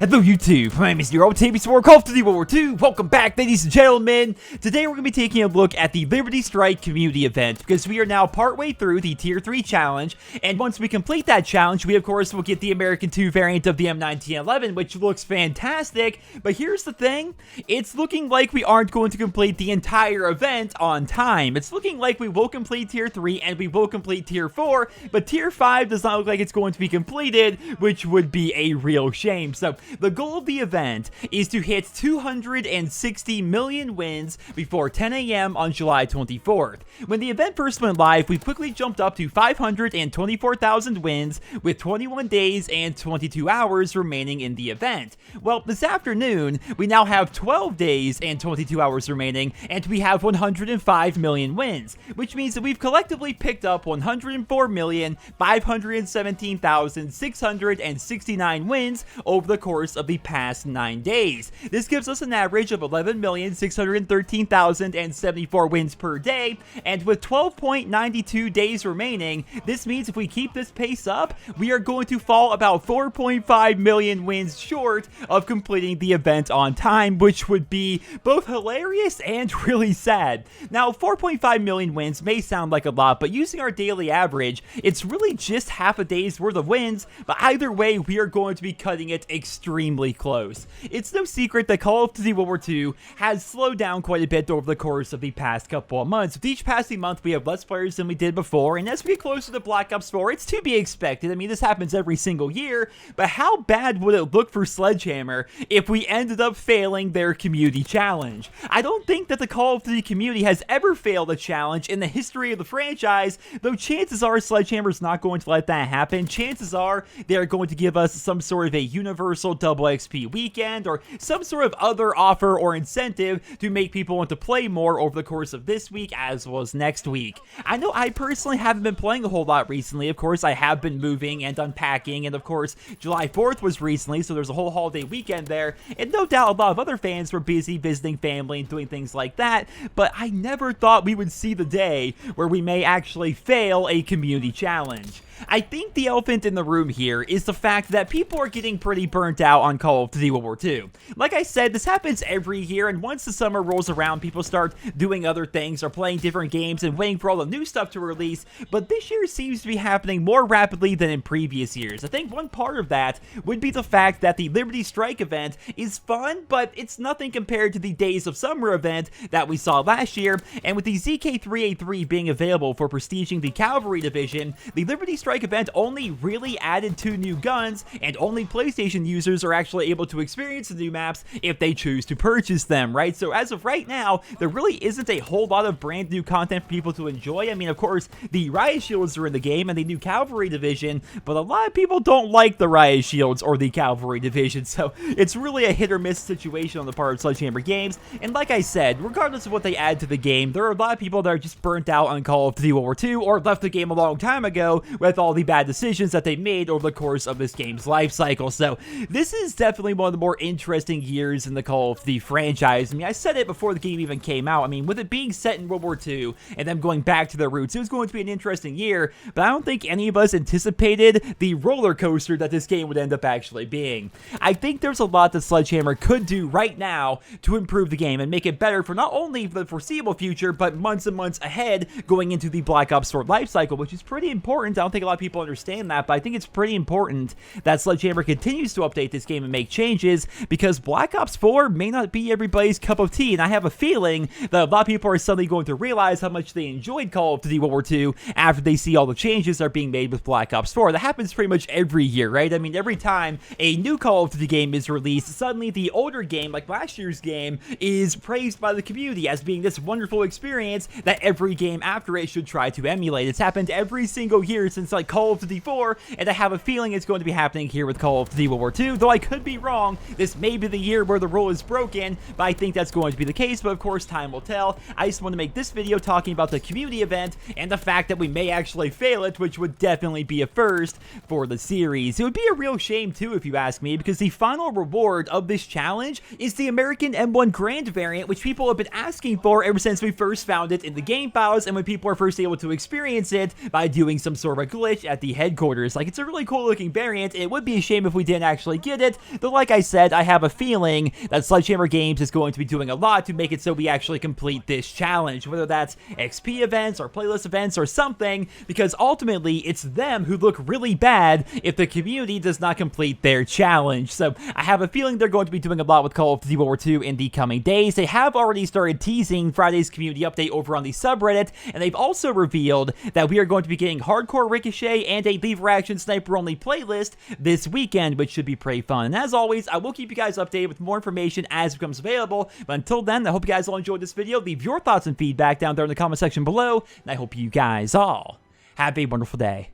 Hello YouTube, my name is NerosCinema for Call of Duty World War II. Welcome back, ladies and gentlemen. Today we're going to be taking a look at the Liberty Strike community event because we are now partway through the Tier 3 challenge, and once we complete that challenge, we of course will get the American 2 variant of the M1911, which looks fantastic. But here's the thing, it's looking like we aren't going to complete the entire event on time. It's looking like we will complete Tier 3 and we will complete Tier 4, but Tier 5 does not look like it's going to be completed, which would be a real shame. So the goal of the event is to hit 260 million wins before 10 a.m. on July 24th. When the event first went live, we quickly jumped up to 524,000 wins with 21 days and 22 hours remaining in the event. Well, this afternoon, we now have 12 days and 22 hours remaining, and we have 105 million wins, which means that we've collectively picked up 104,517,669 wins over the course of the past 9 days. This gives us an average of 11,613,074 wins per day, and with 12.92 days remaining, this means if we keep this pace up, we are going to fall about 4.5 million wins short of completing the event on time, which would be both hilarious and really sad. Now, 4.5 million wins may sound like a lot, but using our daily average, it's really just half a day's worth of wins, but either way, we are going to be cutting it extremely close. It's no secret that Call of Duty World War II has slowed down quite a bit over the course of the past couple of months. With each passing month, we have less players than we did before, and as we get closer to Black Ops 4, it's to be expected. I mean, this happens every single year, but how bad would it look for Sledgehammer if we ended up failing their community challenge? I don't think that the Call of Duty community has ever failed a challenge in the history of the franchise, though chances are Sledgehammer's not going to let that happen. Chances are they're going to give us some sort of a universal double XP weekend or some sort of other offer or incentive to make people want to play more over the course of this week as well as next week. I know I personally haven't been playing a whole lot recently. Of course, I have been moving and unpacking, and of course, July 4th was recently, so there's a whole holiday weekend there, and no doubt a lot of other fans were busy visiting family and doing things like that, but I never thought we would see the day where we may actually fail a community challenge. I think the elephant in the room here is the fact that people are getting pretty burnt out on Call of Duty World War II. Like I said, this happens every year, and once the summer rolls around, people start doing other things or playing different games and waiting for all the new stuff to release, but this year seems to be happening more rapidly than in previous years. I think one part of that would be the fact that the Liberty Strike event is fun, but it's nothing compared to the Days of Summer event that we saw last year, and with the ZK3A3 being available for prestiging the Cavalry Division, the Liberty Strike event only really added 2 new guns, and only PlayStation users are actually able to experience the new maps if they choose to purchase them, right? So as of right now, there really isn't a whole lot of brand new content for people to enjoy. I mean, of course, the Riot Shields are in the game and the new Cavalry Division, but a lot of people don't like the Riot Shields or the Cavalry Division, so it's really a hit or miss situation on the part of Sledgehammer Games. And like I said, regardless of what they add to the game, there are a lot of people that are just burnt out on Call of Duty World War II or left the game a long time ago with all the bad decisions that they made over the course of this game's life cycle. So this is definitely one of the more interesting years in the Call of Duty franchise. I mean, I said it before the game even came out. I mean, with it being set in World War II and them going back to their roots, it was going to be an interesting year, but I don't think any of us anticipated the roller coaster that this game would end up actually being. I think there's a lot that Sledgehammer could do right now to improve the game and make it better for not only the foreseeable future, but months and months ahead going into the Black Ops 4 life cycle, which is pretty important. I don't think a lot of people understand that, but I think it's pretty important that Sledgehammer continues to update this game and make changes, because Black Ops 4 may not be everybody's cup of tea, and I have a feeling that a lot of people are suddenly going to realize how much they enjoyed Call of Duty World War II after they see all the changes that are being made with Black Ops 4. That happens pretty much every year, right? I mean, every time a new Call of Duty game is released, suddenly the older game, like last year's game, is praised by the community as being this wonderful experience that every game after it should try to emulate. It's happened every single year since like Call of Duty 4, and I have a feeling it's going to be happening here with Call of Duty World War II, though I could be wrong. This may be the year where the rule is broken, but I think that's going to be the case, but of course time will tell. I just want to make this video talking about the community event and the fact that we may actually fail it, which would definitely be a first for the series. It would be a real shame too, if you ask me, because the final reward of this challenge is the American M1 Grand variant, which people have been asking for ever since we first found it in the game files and when people are first able to experience it by doing some sort of a glitch at the headquarters. Like, it's a really cool looking variant. It would be a shame if we didn't actually get it, though like I said, I have a feeling that SHGames is going to be doing a lot to make it so we actually complete this challenge, whether that's XP events or playlist events or something, because ultimately it's them who look really bad if the community does not complete their challenge. So I have a feeling they're going to be doing a lot with Call of Duty World War II in the coming days. They have already started teasing Friday's community update over on the subreddit, and they've also revealed that we are going to be getting Hardcore Ricochet and a Leave Reaction Sniper only playlist this weekend, which should be pretty fun. And as always, I will keep you guys updated with more information as it becomes available. But until then, I hope you guys all enjoyed this video. Leave your thoughts and feedback down there in the comment section below, and I hope you guys all have a wonderful day.